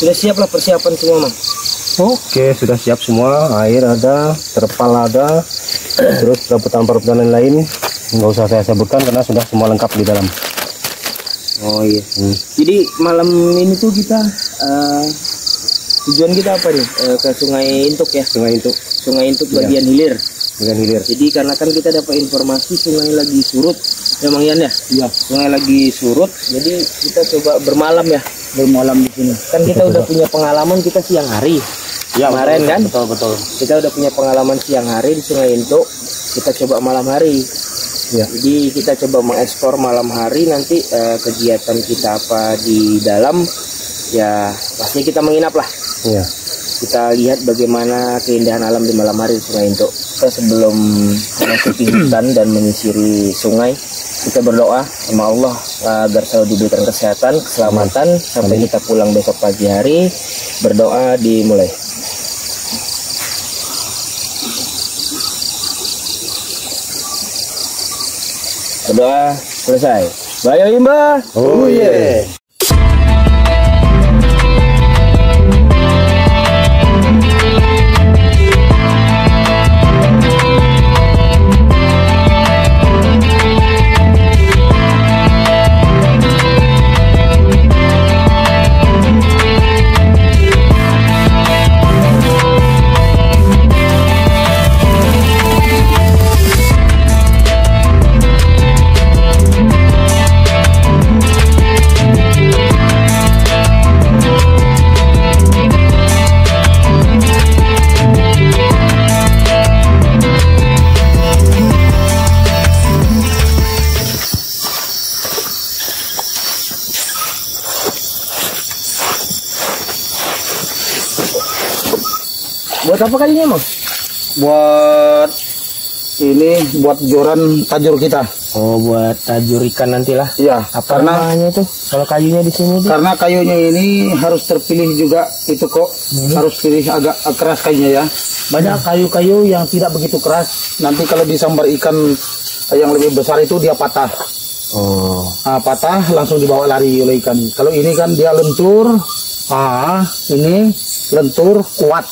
Sudah siap lah persiapan semua, Mang. Oke, sudah siap semua. Air ada, terpal ada, terus perawatan lain nggak usah saya sebutkan karena sudah semua lengkap di dalam. Oh iya. Jadi malam ini tuh kita tujuan kita apa nih? Ke Sungai Intuk ya. Sungai Intuk bagian hilir. Jadi karena kan kita dapat informasi sungai lagi surut, memang Yan ya? Iya. Sungai lagi surut, jadi kita coba bermalam ya. Bermalam di sini. Kan kita udah punya pengalaman kita siang hari. Ya, kemarin kan? Betul. Kita udah punya pengalaman siang hari di Sungai Intuk. Kita coba malam hari. Ya. Jadi kita coba mengeksplor malam hari, nanti kegiatan kita apa di dalam ya pastinya kita menginap lah. Iya. Kita lihat bagaimana keindahan alam di malam hari di Sungai Intuk. Kita sebelum memasuki hutan dan menyisiri sungai, kita berdoa sama Allah agar selalu diberikan kesehatan, keselamatan sampai kita pulang besok pagi hari. Berdoa dimulai. Berdoa selesai. Bayo Imba. Oh yeah. Buat apa kayunya, Mang? Buat ini, buat joran tajur kita. Oh, buat tajur ikan nantilah. Iya, Apa namanya itu? Kalau kayunya di sini tuh? karena kayunya ini harus terpilih juga itu kok. Harus pilih agak keras kayunya ya. Banyak kayu-kayu yang tidak begitu keras. Nanti kalau disambar ikan yang lebih besar itu dia patah. Oh. Nah, patah langsung dibawa lari oleh ikan. Kalau ini kan dia lentur. Ini lentur kuat.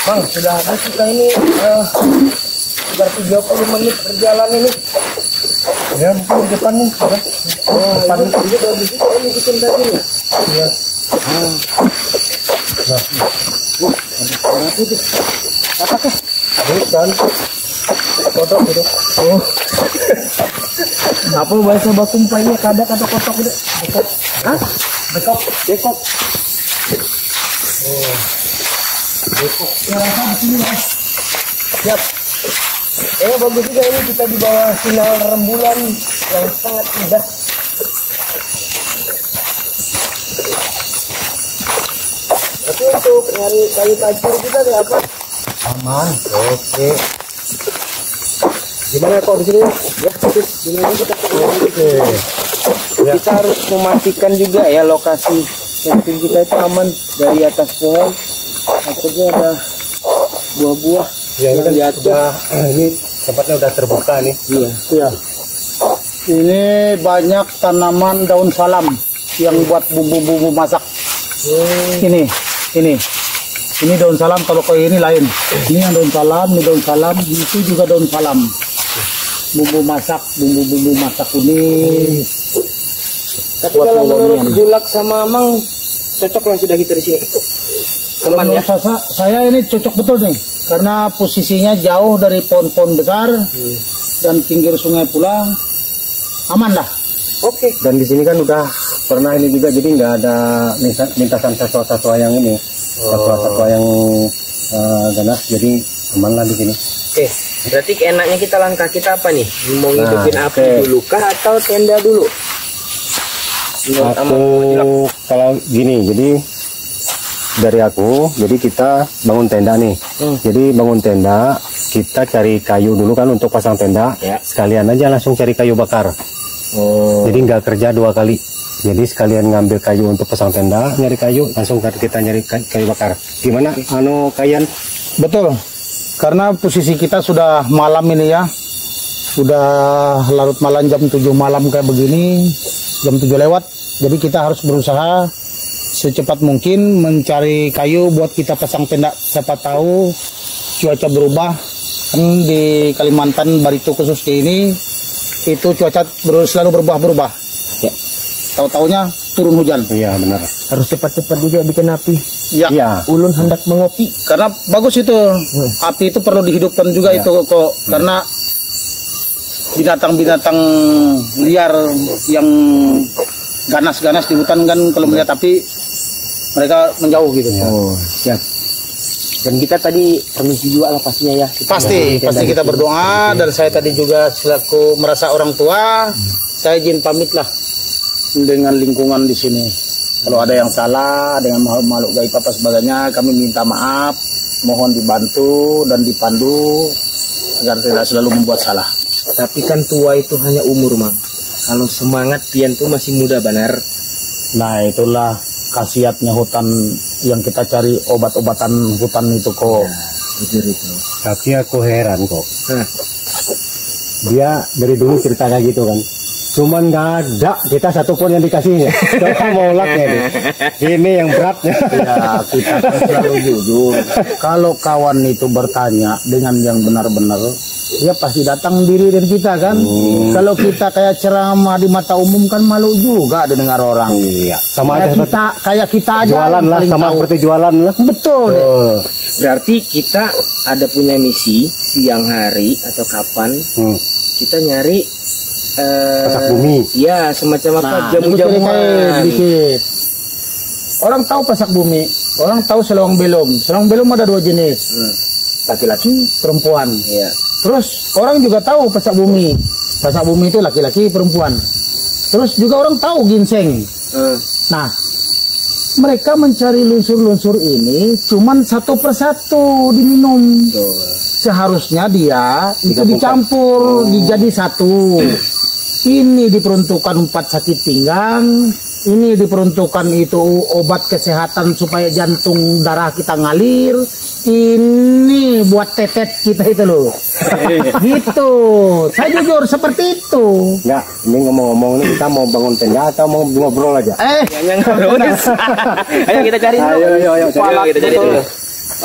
Bang, sudah habis kita ini sekitar 30 menit perjalanan ini. Ya, mungkin di depan nih. Oh, depan ini bagus juga ini bikin tadi ya. Iya. Apa tuh? Bukan. Kotok gitu. Oh. Apa bahasa baku umpanya kadak atau kotok gitu? Bekok. Hah? Bekok. Oh. Bekok. Ya, di sini Mas. Siap. Bagus juga ini kita di bawah sinar rembulan yang sangat indah. Tapi untuk nyari kayu tajur kita ada apa? Aman. Oke. Gimana kok di sini? Ya, gimana kita Oke. Ya. Kita harus memastikan juga ya lokasi camping kita itu aman dari atas pohon. Takutnya ada buah-buah Ya, ini kan di atas. ini tempatnya udah terbuka nih. Iya. Ini banyak tanaman daun salam yang buat bumbu-bumbu masak. Ini daun salam, kalau kayak ini lain. Ini yang daun salam, itu juga daun salam. Bumbu masak ini. Tapi Buat kalau menurut bawangnya. Bulak sama Mang cocok lah sudah kita di sini. Kalau Aman ya. menurut saya ini cocok betul nih, karena posisinya jauh dari pohon-pohon besar dan pinggir sungai pula, aman lah. Oke. Dan di sini kan udah pernah ini juga, jadi nggak ada lintasan satwa-satwa yang ini, satwa-satwa yang ganas, jadi aman lah di sini. Oke. Berarti enaknya kita langkah kita apa nih? Mau ngidupin api dulu kah atau tenda dulu? Aku kalau gini, jadi dari aku, jadi kita bangun tenda nih. Jadi bangun tenda, kita cari kayu dulu kan untuk pasang tenda. Ya. Sekalian aja langsung cari kayu bakar. Jadi nggak kerja 2 kali. Jadi sekalian ngambil kayu untuk pasang tenda, nyari kayu, langsung kita nyari kayu bakar. Gimana, Kayan? Betul. Karena posisi kita sudah malam ini ya. Sudah larut malam jam 7 malam kayak begini. Jam 7 lewat. Jadi kita harus berusaha secepat mungkin mencari kayu buat kita pasang tenda. Siapa tahu cuaca berubah. Kan di Kalimantan Barito khusus ini itu cuaca selalu berubah-berubah. Ya. Tahu-taunya turun hujan. Iya benar. Harus cepat-cepat juga bikin api. Ya. Iya. Ulun hendak mengopi. Karena bagus itu. Api itu perlu dihidupkan juga itu kok. Karena binatang-binatang liar yang ganas-ganas di hutan kan kalau melihat api mereka menjauh gitu. Oh, siap. Dan kita tadi permisi juga lah pastinya ya. Pasti kita berdoa dan saya tadi juga selaku merasa orang tua, saya izin pamit lah dengan lingkungan di sini. Kalau ada yang salah dengan makhluk gaib apa sebagainya, kami minta maaf, mohon dibantu dan dipandu agar tidak selalu membuat salah. Tapi kan tua itu hanya umur, Mang. Kalau semangat pian tuh masih muda benar. Nah, itulah khasiatnya hutan yang kita cari, obat-obatan hutan itu kok. Jujur itu. Tapi aku heran kok. Hah. Dia dari dulu cerita kayak gitu kan. Cuman nggak ada kita satupun yang dikasihnya. Coba mau laknya nih. Ini yang beratnya. Ya, kita selalu jujur. Kalau kawan itu bertanya dengan yang benar-benar, dia pasti datang diri dari kita kan. Kalau kita kayak ceramah di mata umum kan malu juga didengar orang. Iya. Sama Kayak aja kayak kita aja jualan lah, paling sama tahu. seperti jualan lah. Betul. Berarti kita ada punya misi siang hari atau kapan kita nyari Pasak bumi. Ya, semacam apa Nah, jamu-jamuan. dikit. Orang tahu pasak bumi, orang tahu selawang belum. Selawang belum ada 2 jenis. Laki-laki, perempuan. Iya. Terus orang juga tahu pasak bumi. Pasak bumi itu laki-laki, perempuan. Terus juga orang tahu ginseng. Nah, mereka mencari lunsur-lunsur ini cuman 1 persatu diminum. Seharusnya dia itu dicampur, dijadi 1. Ini diperuntukkan 4 sakit pinggang, ini diperuntukkan itu obat kesehatan supaya jantung darah kita ngalir, ini buat tetet kita itu loh. Gitu. Saya jujur seperti itu. Enggak, ini ngomong-ngomong ini kita mau bangun tenda atau mau ngobrol aja? Yang ngobrol. Ayo kita cari dulu. Ayo, Kita cari dulu.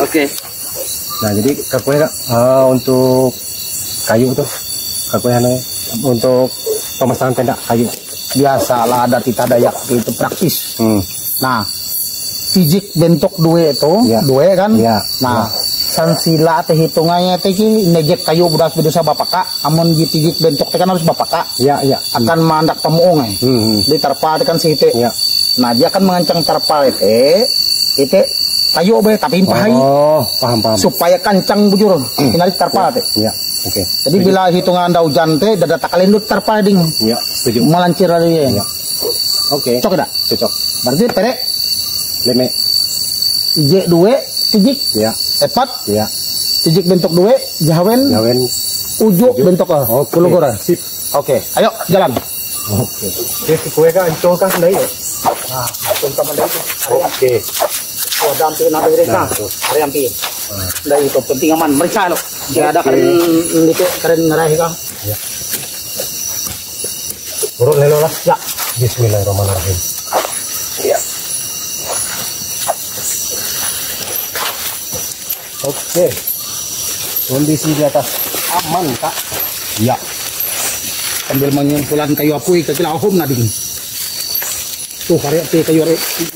Oke. Nah, jadi kakunya untuk kayu tuh, kakunya untuk pemasangan tenda kayu. Biasalah ada tita dayak itu praktis. Nah, fizik bentuk 2 itu, Ya. 2 kan? Ya. Nah, sansila teh hitungannya teh ki nejek kayu bedas bedosa bapaka, amun fizik bentuk teh kan harus bapaka. Ya. Akan mandak pamuong di terpal kan si itu. Ya. Nah, dia akan mengancang terpal itu kayu be tapi impahai Oh, paham. supaya kancang bujur inarik terpal teh. Ya, oke. Jadi bila hitungan anda hujan teh dada takalendut terpal ding. Ya, setuju. Melancir dari Ya. Oke. Cocok dah. Cocok. Berarti pere Leme. J2 tijik Ya. epat Ya. tijik bentuk 2 jawen Jawen. ujuk bentuk Oke. kulugora. Sip. Oke, ayo jalan. Oke. Jadi kue kan ancol kan sendiri ya? Nah, contoh pada itu. Oke. Oh, dampir nada mereka. Hari ampi. Dari itu penting aman. Mereka lo. Dia ada keren itu keren ngeraih kang. Urut lelo lah. Ya. Bismillahirrahmanirrahim. Ya. Oke. Kondisi di atas aman, Kak. Ya. Sambil menyimpulan kayu apui ke kilahum nading. Tuh hari api kayu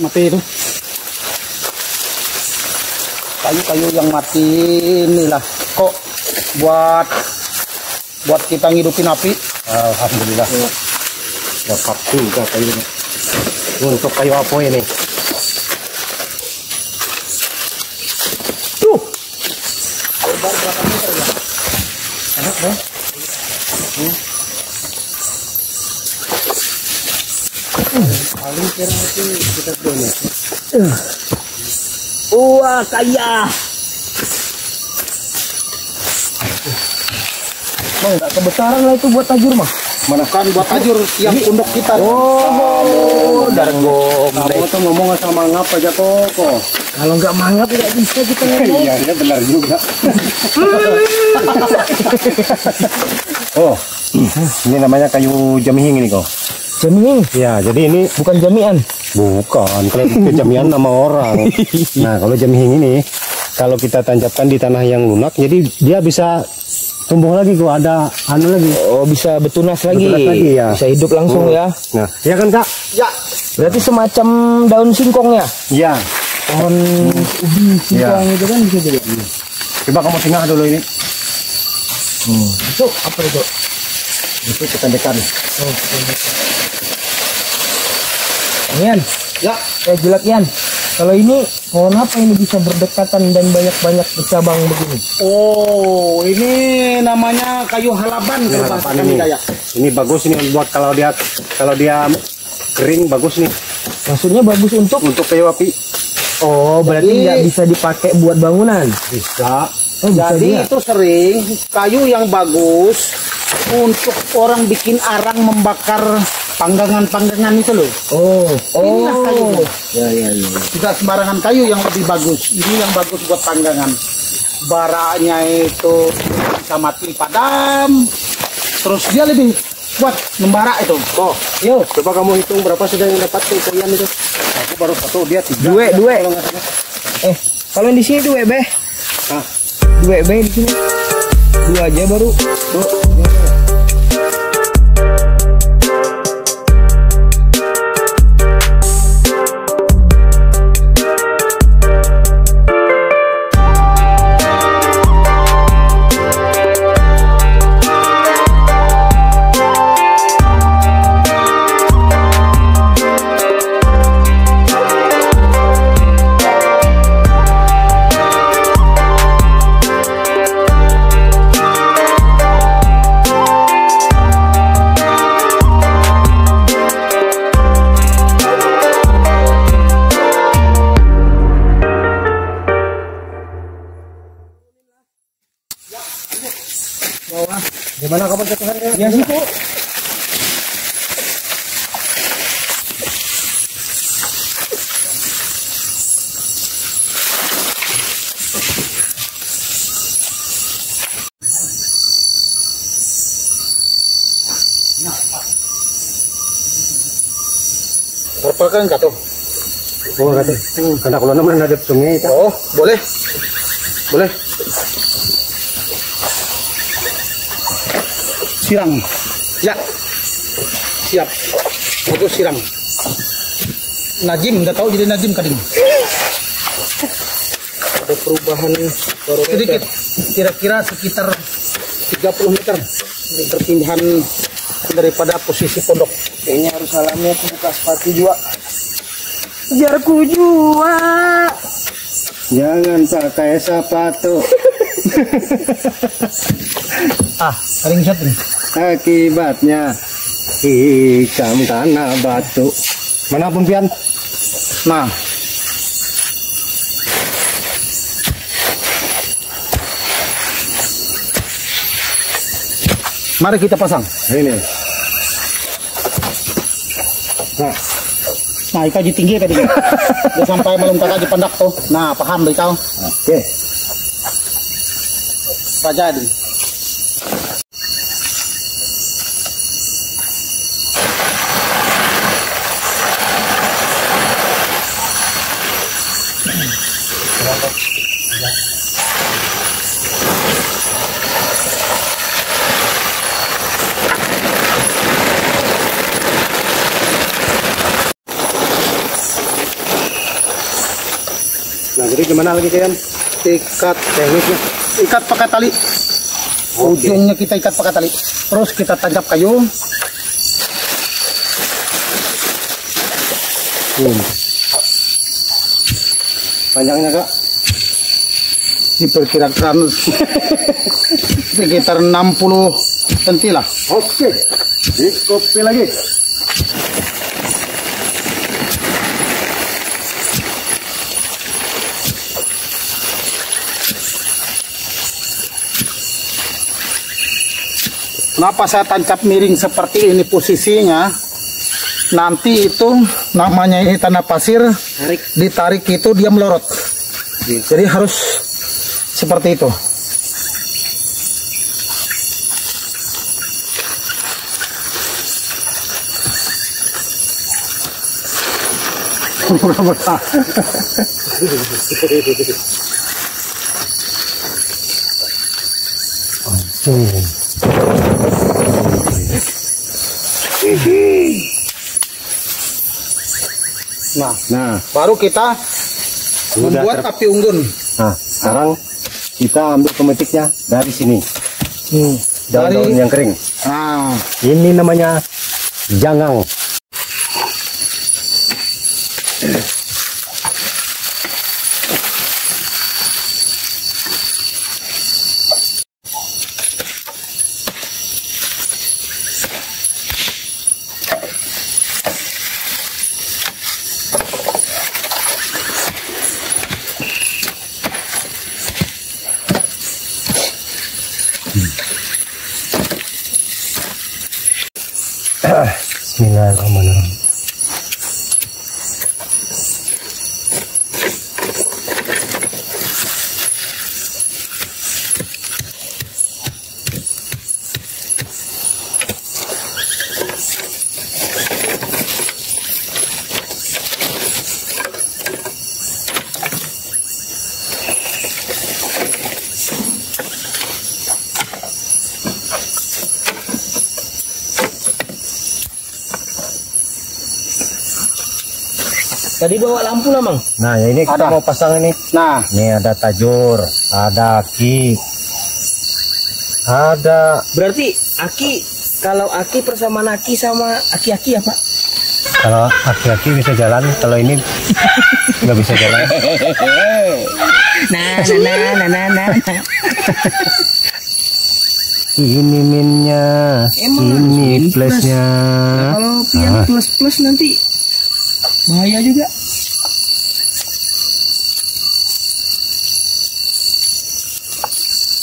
mati itu. Kayu-kayu yang mati inilah kok buat kita ngidupin api. Alhamdulillah. Dapat juga kayunya. Untuk kayu apa ini? Tuh. Lebar berapa meter ya? Enak deh. Paling kira itu kita 2 meter. Wah, kaya. Bang, nggak kebesaran lah itu buat tajur mah. Mana kan buat tajur yang pondok kita. Oh, dargo. Kamu tuh ngomong sama ngap aja kok. Kalau nggak mangap nggak bisa kita ngomong. Iya, dia benar juga. Oh, ini namanya kayu jamihing ini kok. Jamihing? Ya, jadi ini Bukan jamian. bukan. Kalau itu jamian nama orang. Nah, kalau jamihing ini, kalau kita tancapkan di tanah yang lunak, jadi dia bisa tumbuh lagi kok. Ada anu lagi. Oh, bisa betunas lagi. Betunas lagi, ya. Bisa hidup langsung ya. Nah, ya kan kak? Ya. Berarti semacam daun singkongnya. Iya. Pohon ubi singkong itu kan bisa jadi. Coba kamu tengah dulu ini. Itu apa itu? Itu kependekan. Oh, Ian, Ya. jelas Ian. Kalau ini pohon apa ini bisa berdekatan dan banyak-banyak bercabang begini? Oh, ini namanya kayu halaban kalau bahasa Halaban kami ini. kayak. Ini bagus nih buat kalau dia kering bagus nih Maksudnya bagus untuk? kayu api. Oh, berarti Jadi- nggak bisa dipakai buat bangunan. Bisa. Oh, bisa Jadi juga. itu sering kayu yang bagus untuk orang bikin arang membakar panggangan-panggangan itu loh. Oh, Inilah kayunya. Ya, ya, ya. Tidak sembarangan kayu yang lebih bagus. Ini yang bagus buat panggangan. Baranya itu bisa mati padam. Terus dia lebih kuat membara itu. Oh, Yo, coba kamu hitung berapa sudah yang dapat kalian itu. Aku baru satu, dia 3. Dua. Kalau nggak salah. Kalau yang di sini dua be. Ah, Dua be di sini. Dua aja baru. Dua. gimana kamu jatuhannya? Ya sih, Bu. Berapa kan kata? Oh, kata. Karena kalau namanya ada sungai itu. Oh, boleh. Boleh. Sirang. Ya. Siap. Itu sirang. Najim, nggak tahu jadi najim kadang. Ada perubahan Sedikit. Kira-kira sekitar 30 meter perpindahan daripada posisi pondok. Kayaknya harus alamnya aku buka sepatu juga. Jarku jua. Jangan pakai sepatu. Paling satu nih. Akibatnya hitam tanah batu. Mana pun pian? Nah, mari kita pasang. Ini. Nah, Nah, ikaji tinggi tadi. Dia sampai belum kakak di pendak tuh. Nah, paham beritahu. oke. Raja di. Nah, jadi gimana lagi kalian? Ikat Tekniknya. ikat pakai tali. Ujungnya kita ikat pakai tali. Terus kita tancap kayu. Panjangnya kak? Diperkirakan sekitar 60 cm lah. Oke. Dikopi lagi. Kenapa saya tancap miring seperti ini posisinya? Nanti itu namanya ini tanah pasir, ditarik itu dia melorot. Jadi harus seperti itu. Nah, baru kita membuat api unggun. Nah, sekarang kita ambil pemetiknya dari sini. Daun-daun yang kering. Nah, ini namanya jangang. Bismillahirrahmanirrahim. Tadi bawa lampu lah, Mang. Nah, ya ini kita mau pasang ini. Nah, ini ada tajur, ada aki, ada. Berarti aki, kalau aki persamaan aki sama aki-aki ya, Pak? Kalau aki-aki bisa jalan, kalau ini nggak bisa jalan. Nah. Ini minnya, ini plusnya. Nah, kalau yang plus nanti bahaya juga.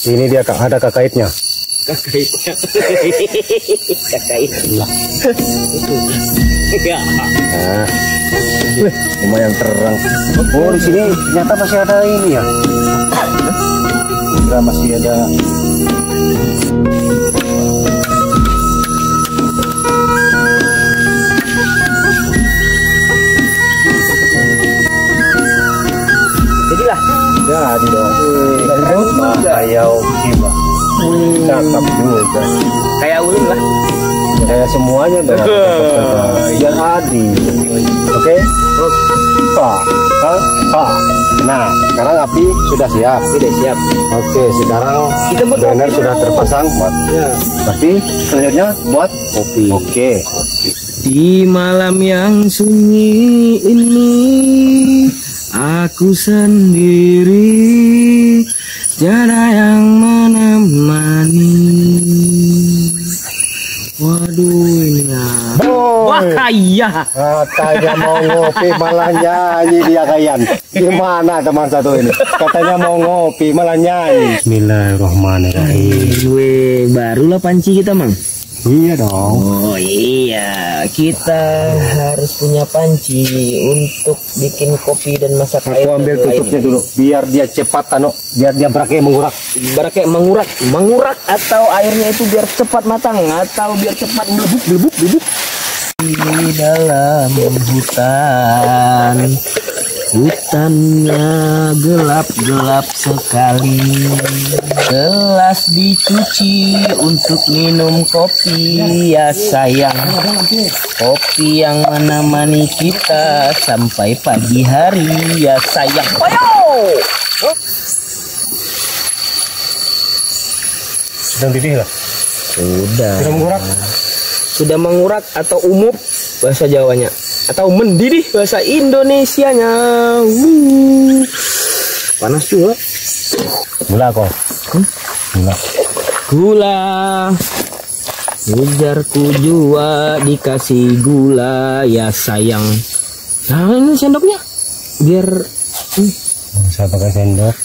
Ini dia ada kakaitnya. Kakaitnya. Nah, lumayan terang. Oh, di sini ternyata masih ada ini ya. Enggak, masih ada. Jadilah. Jadi dong. Kayak gimana? Cakep juga. Kayak ulun lah. Kayak semuanya dah. Biar adil. Oke? Pak. Nah, sekarang api sudah siap. Sudah siap. Oke, sekarang kita buat burner sudah terpasang. Ya. Berarti selanjutnya buat kopi. Oke. Di malam yang sunyi ini aku sendiri, tiada yang menemani. Waduh, ini ya. Wah, kaya. Katanya mau ngopi malah nyanyi dia kayan. Gimana teman satu ini? Katanya mau ngopi malah nyanyi. Bismillahirrahmanirrahim. Weh, barulah panci kita, Mang. Iya dong. Oh iya, kita harus punya panci untuk bikin kopi dan masak air. Aku ambil tutupnya dulu, biar dia cepat, biar dia berakai mengurak. Berakai mengurak atau airnya itu biar cepat matang atau biar cepat melebuk. Di dalam hutannya gelap sekali. Gelas dicuci untuk minum kopi, ya sayang. Kopi yang menemani kita sampai pagi hari, ya sayang. Ayo! Sedang didih lah. Sudah mengurak atau umup bahasa Jawanya, atau mendidih bahasa Indonesianya. Panas juga. Gula kok. Gula. Ujarku jua dikasih gula, ya sayang. Nah, ini sendoknya biar Saya pakai sendok.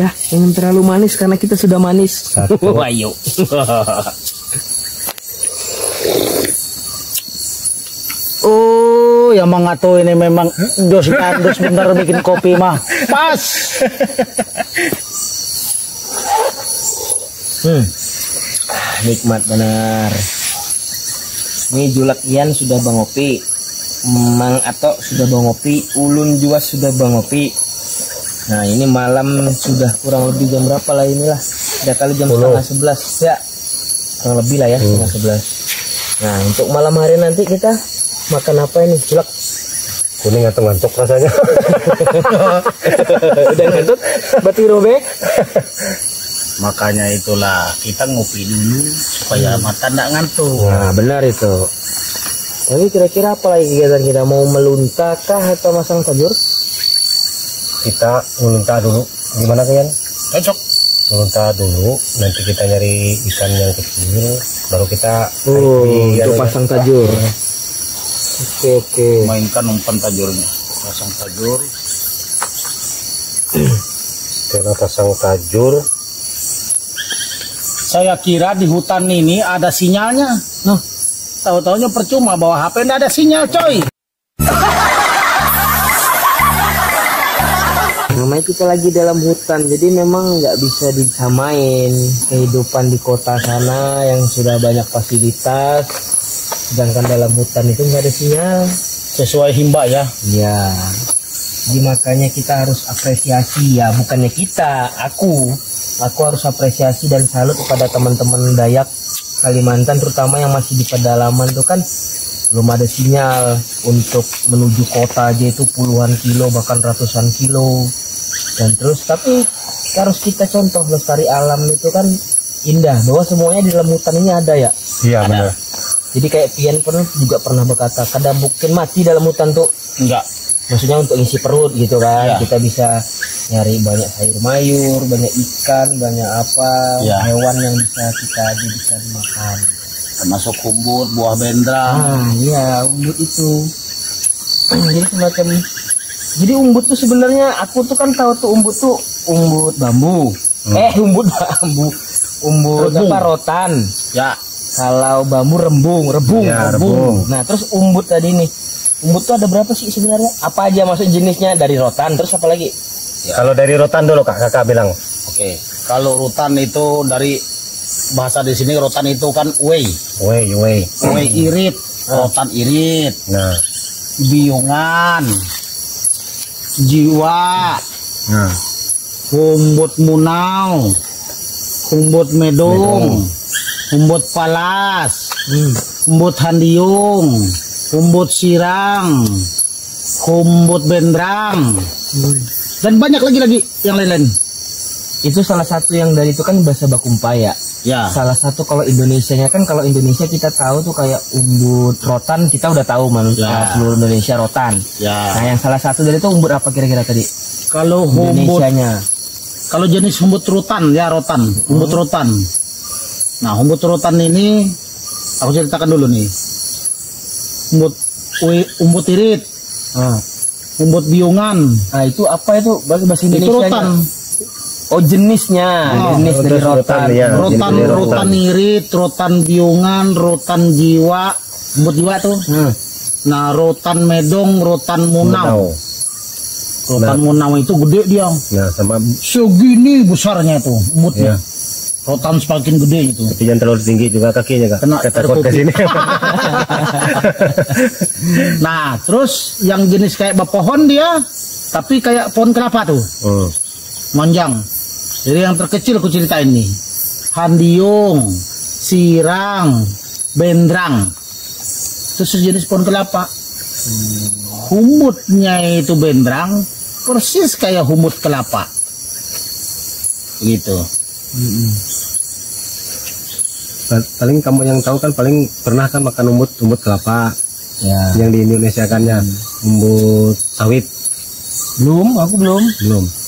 Ya, jangan terlalu manis karena kita sudah manis. Ayo. Oh, yang mengato ini memang dos bentar bikin kopi mah. Pas. Nikmat benar. Ini Julak Ian sudah bangopi, Mang Ato sudah bangopi, Ulun juga sudah bangopi. Nah ini malam sudah kurang lebih jam berapa lah inilah? Udah kali jam 10:30 ya, kurang lebih lah ya 10:30. Nah untuk malam hari nanti kita makan apa ini Julak? Kuning atau ngantuk rasanya. Udah ngantuk? Berarti Robe? Makanya itulah kita ngopi dulu supaya mata nggak ngantuk. Nah benar itu. Tapi kira-kira apa lagi kegiatan kita? Mau melunta kah atau masang tajur? Kita melunta dulu. Gimana kalian? Cocok. Melunta dulu. Nanti kita nyari ikan yang kecil. Baru kita untuk pasang tajur. Oke. Mainkan umpan tajurnya. Pasang tajur. Kita pasang tajur. Saya kira di hutan ini ada sinyalnya. Nah, tahu-taunya percuma bawa HP nggak ada sinyal, coy. Namanya kita lagi dalam hutan, jadi memang nggak bisa disamain kehidupan di kota sana yang sudah banyak fasilitas, sedangkan dalam hutan itu nggak ada sinyal. Sesuai himba ya. Iya. Jadi makanya kita harus apresiasi ya, bukannya kita, aku harus apresiasi dan salut kepada teman-teman Dayak Kalimantan, terutama yang masih di pedalaman tuh kan belum ada sinyal. Untuk menuju kota aja itu puluhan kilo bahkan ratusan kilo. Dan terus tapi harus kita contoh, lestari alam itu kan indah, bahwa semuanya di dalam hutan ini ada ya. Iya benar. Jadi kayak Pian juga pernah berkata, kadang mungkin mati dalam hutan tuh Enggak. maksudnya untuk isi perut gitu kan. Kita bisa nyari banyak sayur mayur, banyak ikan, banyak apa, hewan yang bisa kita jadikan makan, termasuk umbut, buah bendrang. Iya umbut itu. Jadi semacam, jadi umbut tuh sebenarnya aku tuh kan tahu tuh umbut bambu. Umbut bambu, umbut apa, rotan Ya. Kalau bambu rebung. Nah terus umbut tadi nih, umbut tuh ada berapa sih sebenarnya? Apa aja masuk jenisnya? Dari rotan, terus apa lagi? Ya. Kalau dari rotan dulu kakak bilang. Oke. Kalau rotan itu dari bahasa di sini rotan itu kan wei irit, rotan irit. Nah, biungan, jiwa, humbut munau, humbut medung, humbut palas, humbut handiung, humbut sirang, humbut bendrang, dan banyak lagi yang lain-lain. Itu salah satu yang dari itu kan bahasa Bakumpaya. Ya. Salah satu kalau Indonesianya kan, kalau Indonesia kita tahu tuh kayak umbut rotan, kita udah tahu manusia seluruh Indonesia rotan. Ya. Nah yang salah satu dari itu umbut apa kira-kira tadi? Kalau Indonesianya. Kalau jenis humbut rotan ya rotan, humbut rotan. Nah humbut rotan ini aku ceritakan dulu nih. Umbut irit, umbut biungan. Nah itu apa itu bahasa Indonesia? Itu rotan. Oh jenisnya, jenis dari rotan. Rotan irit, rotan biungan, rotan jiwa, umbut jiwa tuh. Nah rotan medong, rotan munau. Rotan munau itu gede dia. Nah sama segini besarnya tuh umbutnya. Rotan semakin gede itu. Tapi jangan terlalu tinggi juga kakinya kak. Kena takut ke sini. Nah terus yang jenis kayak pohon dia, tapi kayak pohon kelapa tuh. Manjang. Jadi yang terkecil aku ceritain nih. Handiung, sirang, bendrang. Itu sejenis pohon kelapa. Humbutnya itu bendrang, persis kayak humbut kelapa. Gitu. Paling kamu yang tahu kan, paling pernah kan makan umbut kelapa. Ya. Yang di Indonesia kan ya, umbut sawit. Aku belum.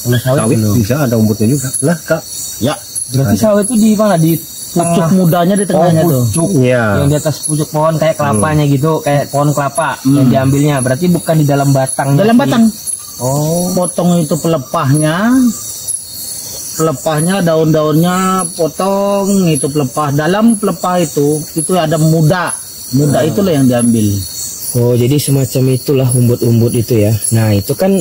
Kalau sawit belum. Bisa ada umbutnya juga lah kak. Ya. Berarti sawit itu di mana? Di pucuk mudanya di tengahnya tuh. Yang di atas pucuk pohon kayak kelapanya gitu, kayak pohon kelapa yang diambilnya. Berarti bukan di dalam batang. Dalam batang. Oh. Potong itu pelepahnya, pelepahnya, daun-daunnya potong, itu pelepah. Dalam pelepah itu ada muda itulah yang diambil. Oh, jadi semacam itulah umbut-umbut itu ya. Nah, itu kan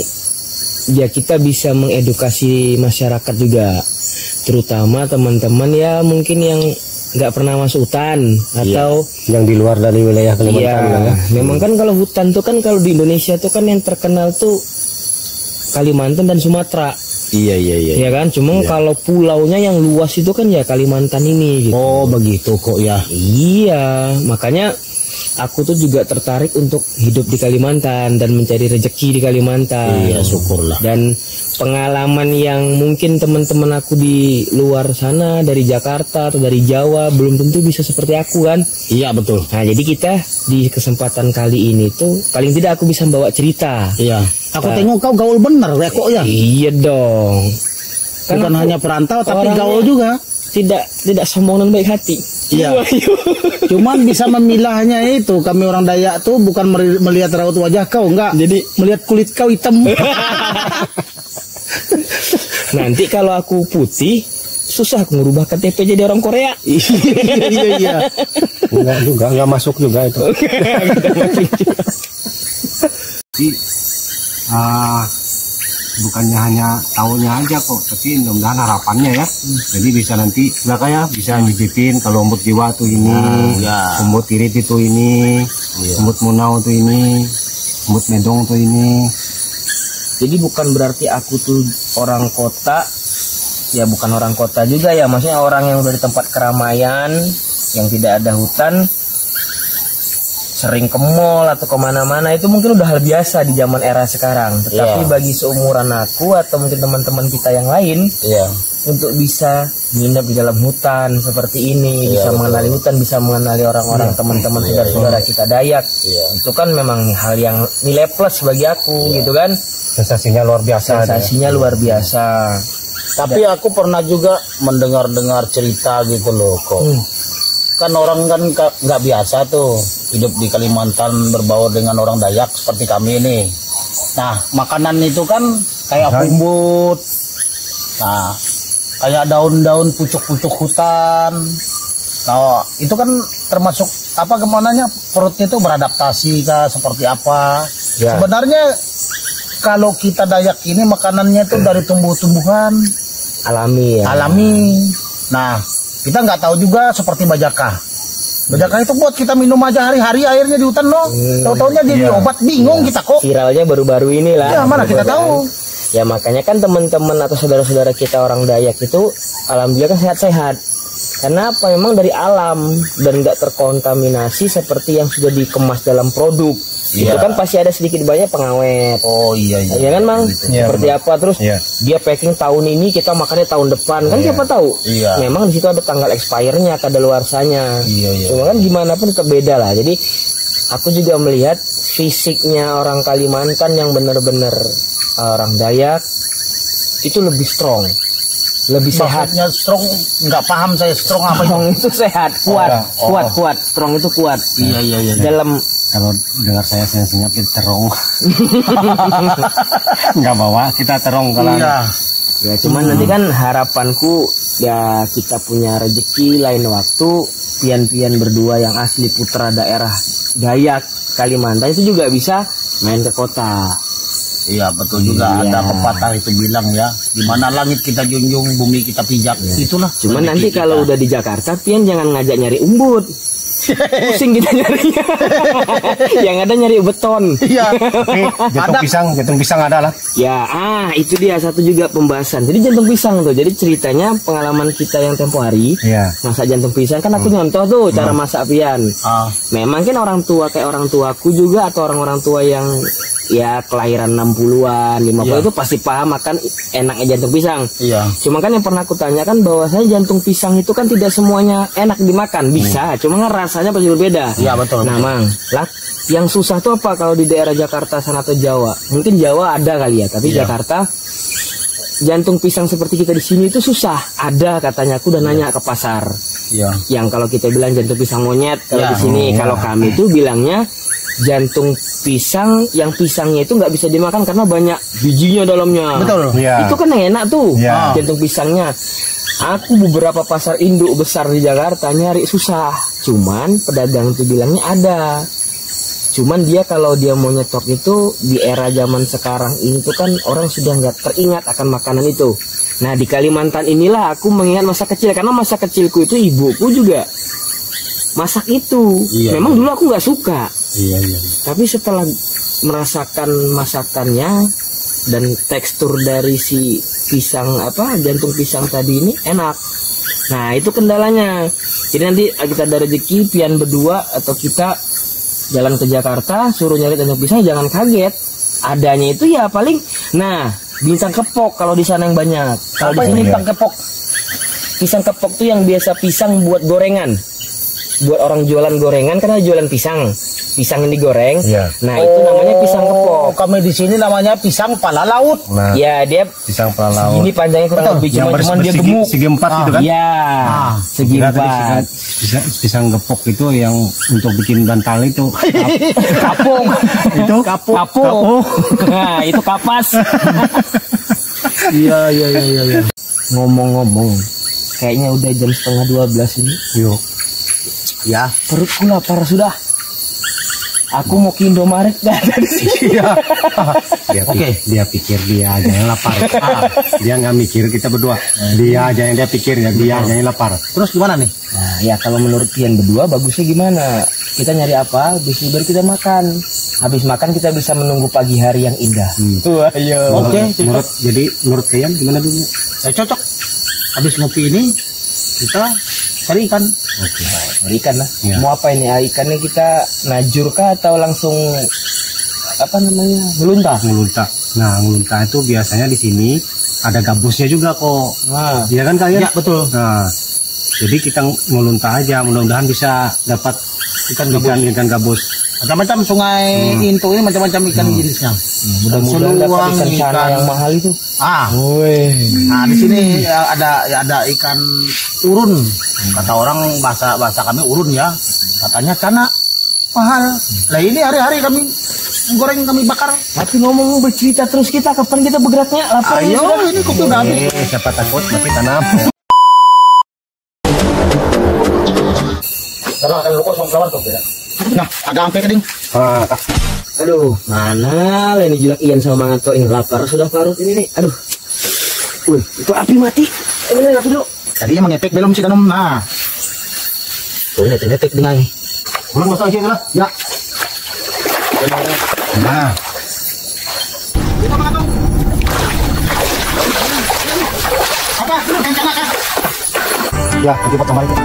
ya kita bisa mengedukasi masyarakat juga, terutama teman-teman ya mungkin yang nggak pernah masuk hutan atau yang di luar dari wilayah Kalimantan. Ya. Memang kan kalau hutan tuh kan kalau di Indonesia tuh kan yang terkenal tuh Kalimantan dan Sumatera. Iya. Ya kan, cuma kalau pulaunya yang luas itu kan ya Kalimantan ini gitu. Oh, begitu kok ya. Iya, makanya aku tuh juga tertarik untuk hidup di Kalimantan dan mencari rezeki di Kalimantan. Iya, syukurlah. Dan pengalaman yang mungkin teman-teman aku di luar sana dari Jakarta atau dari Jawa belum tentu bisa seperti aku kan. Iya, betul. Nah, jadi kita di kesempatan kali ini tuh paling tidak aku bisa bawa cerita. Iya. Aku tengok kau gaul bener ya kok ya. Iya dong. Bukan hanya perantau tapi gaul juga. Tidak sombong dan baik hati. Iya. Cuman bisa memilahnya itu. Kami orang Dayak tuh bukan melihat raut wajah kau, enggak. Jadi melihat kulit kau hitam. Nanti kalau aku putih, susah aku merubah KTP jadi orang Korea. Iya. Enggak masuk juga itu. Bukannya hanya tahunya aja kok, tapi mudah-mudahan harapannya ya. Jadi bisa nanti kayak bisa nyicipin kalau umbut jiwa tuh ini, umbut irit itu ini, umbut munau tuh ini, umbut medong tuh ini. Jadi bukan berarti aku tuh orang kota, ya bukan orang kota juga ya, maksudnya orang yang udah di tempat keramaian, yang tidak ada hutan, sering ke mall atau kemana-mana itu mungkin udah hal biasa di zaman era sekarang. Tetapi bagi seumuran aku atau mungkin teman-teman kita yang lain, untuk bisa nginep di dalam hutan seperti ini, bisa mengenali hutan, bisa mengenali orang-orang teman-teman saudara-saudara kita Dayak, itu kan memang hal yang nilai plus bagi aku gitu kan. Sensasinya luar biasa. Sensasinya luar biasa. Tapi aku pernah juga mendengar-dengar cerita gitu loh kok. Kan orang kan nggak biasa tuh hidup di Kalimantan berbaur dengan orang Dayak seperti kami ini. Nah, makanan itu kan kayak umbut. Nah, kayak daun-daun pucuk-pucuk hutan. Nah, itu kan termasuk apa kemananya perutnya itu beradaptasi kah seperti apa? Ya. Sebenarnya kalau kita Dayak ini makanannya itu dari tumbuh-tumbuhan alami ya. Alami. Nah, kita nggak tahu juga seperti bajaka. Bajaka itu buat kita minum aja hari-hari airnya di hutan loh. Tahu-taunya jadi obat, bingung kita kok. Viralnya baru-baru inilah. Ya mana kita tahu. Ya makanya kan teman-teman atau saudara-saudara kita orang Dayak itu alhamdulillah kan sehat-sehat. Karena apa? Memang dari alam dan nggak terkontaminasi seperti yang sudah dikemas dalam produk. Itu kan pasti ada sedikit banyak pengawet. Oh iya. Ya kan Mang? Seperti apa terus dia packing tahun ini kita makannya tahun depan kan siapa tahu? Memang di situ ada tanggal expire-nya, kadaluarsanya. Cuma kan gimana pun tetap beda lah. Jadi aku juga melihat fisiknya orang Kalimantan yang benar-benar orang Dayak itu lebih strong. Lebih sehat. Maksudnya strong, nggak paham saya strong apa itu sehat, kuat. Strong itu kuat. Iya. Dalam kalau dengar saya sensinya kita terong. Nggak bawa kita terong kalau. Ya cuman nanti kan harapanku ya kita punya rezeki lain waktu pian-pian berdua yang asli putra daerah Dayak Kalimantan itu juga bisa main ke kota. Iya betul juga ada pepatah itu bilang ya, di mana langit kita junjung bumi kita pijak. Itulah. Cuman nanti kalau udah di Jakarta pian jangan ngajak nyari umbut. Pusing kita nyarinya. Yang ada nyari beton. Iya. Jantung pisang ada lah. Ya, itu dia satu juga pembahasan. Jadi jantung pisang tuh. Jadi ceritanya pengalaman kita yang tempo hari. Masak jantung pisang kan aku nyontoh tuh cara masak pian. Memang kan orang tua kayak orang tuaku juga atau orang-orang tua yang ya kelahiran 60-an, 50 itu pasti paham makan enaknya jantung pisang. Cuma kan yang pernah aku tanyakan bahwasanya jantung pisang itu kan tidak semuanya enak dimakan, bisa, cuma kan rasanya pasti berbeda. Iya betul. Nah, Mang, yang susah tuh apa kalau di daerah Jakarta sana atau Jawa? Mungkin Jawa ada kali ya, tapi Jakarta jantung pisang seperti kita di sini itu susah. Ada katanya, aku udah nanya ke pasar. Yang kalau kita bilang jantung pisang monyet kalau di sini, kalau kami itu bilangnya jantung pisang, yang pisangnya itu nggak bisa dimakan karena banyak bijinya dalamnya. Betul. Ya. Itu kan enak tuh, Ya. jantung pisangnya. Aku beberapa pasar induk besar di Jakarta nyari susah. Cuman pedagang itu bilangnya ada. Cuman dia kalau dia mau nyetok itu di era zaman sekarang ini tuh kan orang sudah nggak teringat akan makanan itu. Nah di Kalimantan inilah aku mengingat masa kecil, karena masa kecilku itu ibuku juga masak itu. Iya, Memang dulu aku nggak suka. Iya. Tapi setelah merasakan masakannya dan tekstur dari si pisang jantung pisang tadi ini enak. Nah itu kendalanya. Jadi nanti kita ada rezeki pian berdua atau kita jalan ke Jakarta suruh nyari jantung pisang, jangan kaget. Adanya itu ya paling bintang kepok kalau di sana yang banyak. Kalau di sini bintang kepok. Pisang kepok tuh yang biasa pisang buat gorengan. Buat orang jualan gorengan karena jualan pisang yang digoreng. Ya. Nah itu namanya pisang kepok. Kami di sini namanya pisang pala laut. Nah, Ya dia pisang pala laut. ini panjangnya kurang lebih cuman dia gemuk. Segi empat itu kan? Ya, segi Kira tadi empat. pisang gepok itu yang untuk bikin bantal itu. Kapung. Itu Kapung. Nah itu kapas. Iya. Ngomong-ngomong, kayaknya udah jam 11:30 ini. Yuk. Ya. Perutku lapar sudah. Aku mau ke Indomaret gak ada di sini. Iya. Dia pikir dia aja yang lapar. Dia nggak mikir kita berdua. Dia aja yang dia pikir ya, dia aja yang lapar. Terus gimana nih? Nah ya kalau menurut kalian berdua bagusnya gimana? Kita nyari apa? Habis ini baru kita makan. Habis makan kita bisa menunggu pagi hari yang indah. Wah, ayo. Oke, Menurut kalian gimana dulu? saya cocok. Habis ngopi ini kita cari ikan. Oke. Ikan lah. Ya. Mau apa ini? Ikannya kita najur kah atau langsung melunta? Ngelunta itu biasanya di sini ada gabusnya juga kok. Nah, Iya kan kalian? Ya, betul. Nah, jadi kita ngelunta aja, mudah-mudahan bisa dapat ikan gabus. Macam-macam sungai Intu ini macam-macam ikan jenisnya. mudah-mudahan dapat ikan sana yang mahal itu. Nah di sini ada ikan urun. Kata orang bahasa kami urun ya. Katanya cana mahal. Nah ini hari-hari kami goreng, kami bakar. Tapi ngomong bercerita terus kita kapan kita bergeraknya? Lapar Ayo ini kopi udah habis. Siapa takut mati tanam. Kalau akan lupa sama kawan tuh ya. Nah agak sampai keding. Aduh, mana lah ini Julak Ian sama Manganto ini lapar sudah parut ini nih. Aduh. Wih, itu api mati. Ini api dulu. Tadinya mengepek belum sih kanum. Nah. Tuh netek dengan. Belum masuk aja lah. Ya. Nah. Kita Manganto. Apa? Kencang kan? Ya, nanti potong balik.